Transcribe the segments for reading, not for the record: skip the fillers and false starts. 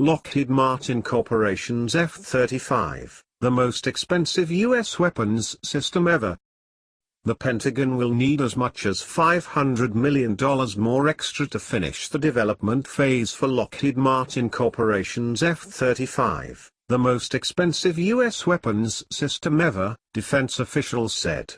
Lockheed Martin Corporation's F-35, the most expensive U.S. weapons system ever. The Pentagon will need as much as $500 million more extra to finish the development phase for Lockheed Martin Corporation's F-35, the most expensive U.S. weapons system ever, defense officials said.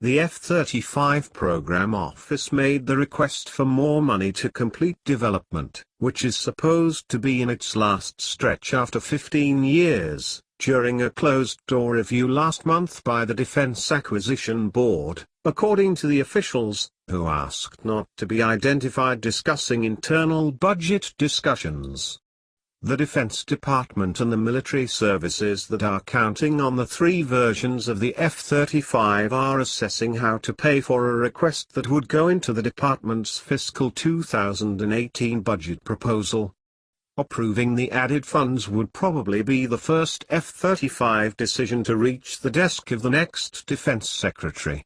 The F-35 program office made the request for more money to complete development, which is supposed to be in its last stretch after 15 years, during a closed-door review last month by the Defense Acquisition Board, according to the officials, who asked not to be identified discussing internal budget discussions. The Defense Department and the military services that are counting on the three versions of the F-35 are assessing how to pay for a request that would go into the department's fiscal 2018 budget proposal. Approving the added funds would probably be the first F-35 decision to reach the desk of the next defense secretary.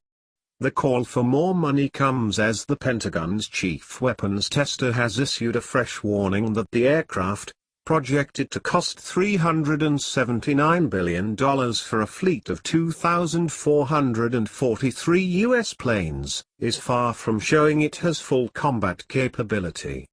The call for more money comes as the Pentagon's chief weapons tester has issued a fresh warning that the aircraft, projected to cost $379 billion for a fleet of 2,443 U.S. planes, is far from showing it has full combat capability.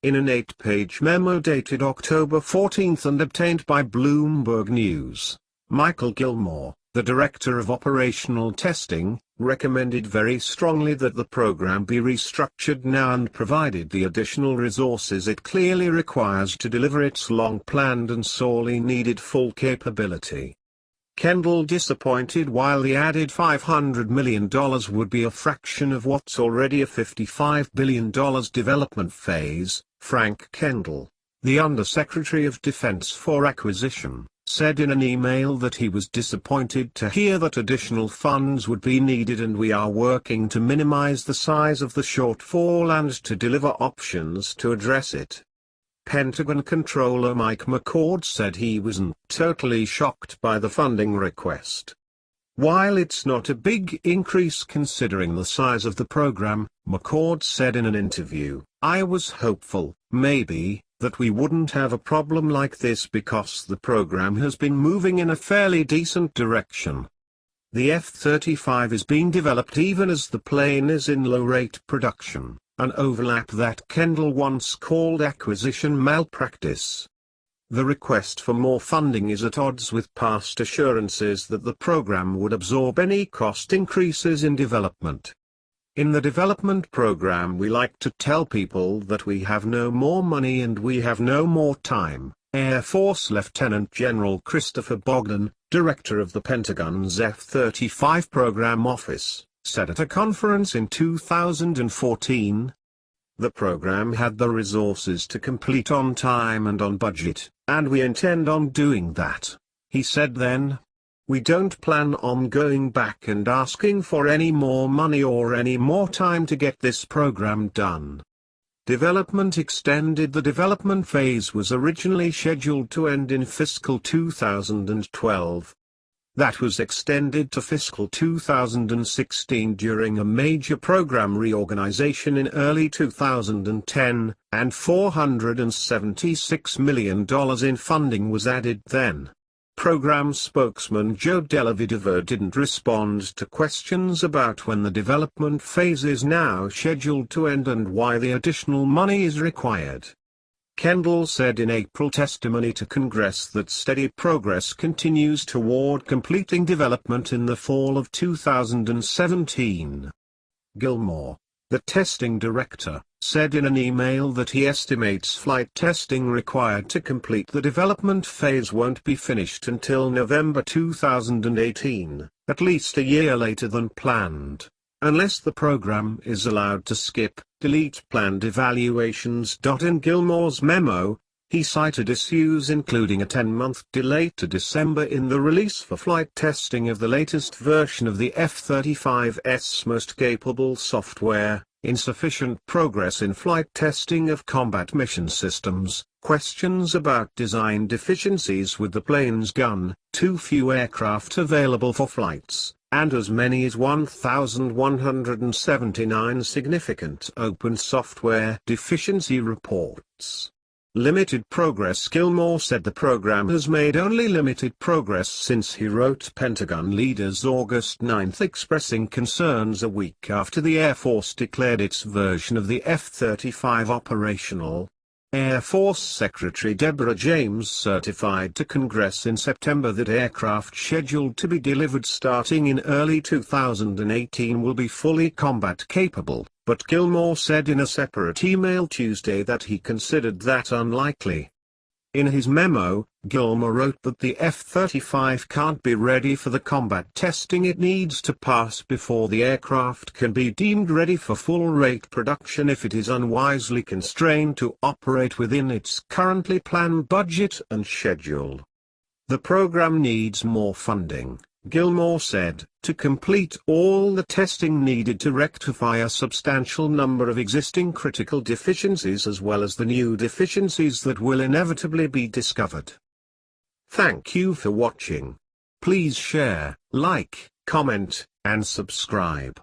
In an 8-page memo dated October 14 and obtained by Bloomberg News, Michael Gilmore, the director of operational testing, recommended very strongly that the program be restructured now and provided the additional resources it clearly requires to deliver its long-planned and sorely needed full capability. Kendall disappointed while the added $500 million would be a fraction of what's already a $55 billion development phase. Frank Kendall, the Undersecretary of Defense for Acquisition, said in an email that he was disappointed to hear that additional funds would be needed, and we are working to minimize the size of the shortfall and to deliver options to address it. Pentagon Controller Mike McCord said he wasn't totally shocked by the funding request. While it's not a big increase considering the size of the program, McCord said in an interview, I was hopeful, maybe, that we wouldn't have a problem like this because the program has been moving in a fairly decent direction. The F-35 is being developed even as the plane is in low-rate production, an overlap that Kendall once called acquisition malpractice. The request for more funding is at odds with past assurances that the program would absorb any cost increases in development. In the development program we like to tell people that we have no more money and we have no more time, Air Force Lieutenant General Christopher Bogdan, director of the Pentagon's F-35 program office, said at a conference in 2014. The program had the resources to complete on time and on budget, and we intend on doing that, he said then. We don't plan on going back and asking for any more money or any more time to get this program done. Development extended. The development phase was originally scheduled to end in fiscal 2012. That was extended to fiscal 2016 during a major program reorganization in early 2010, and $476 million in funding was added then. Program spokesman Joe Delavedova didn't respond to questions about when the development phase is now scheduled to end and why the additional money is required. Kendall said in April testimony to Congress that steady progress continues toward completing development in the fall of 2017. Gilmore, the testing director, said in an email that he estimates flight testing required to complete the development phase won't be finished until November 2018, at least a year later than planned, unless the program is allowed to skip, delete planned evaluations. In Gilmore's memo, he cited issues including a 10-month delay to December in the release for flight testing of the latest version of the F-35's most capable software, insufficient progress in flight testing of combat mission systems, questions about design deficiencies with the plane's gun, too few aircraft available for flights, and as many as 1,179 significant open software deficiency reports. Limited progress. Gilmore said the program has made only limited progress since he wrote Pentagon leaders August 9 expressing concerns a week after the Air Force declared its version of the F-35 operational. Air Force Secretary Deborah James certified to Congress in September that aircraft scheduled to be delivered starting in early 2018 will be fully combat capable, but Gilmore said in a separate email Tuesday that he considered that unlikely. In his memo, Gilmore wrote that the F-35 can't be ready for the combat testing it needs to pass before the aircraft can be deemed ready for full-rate production if it is unwisely constrained to operate within its currently planned budget and schedule. The program needs more funding, Gilmore said, to complete all the testing needed to rectify a substantial number of existing critical deficiencies as well as the new deficiencies that will inevitably be discovered. Thank you for watching. Please share, like, comment, and subscribe.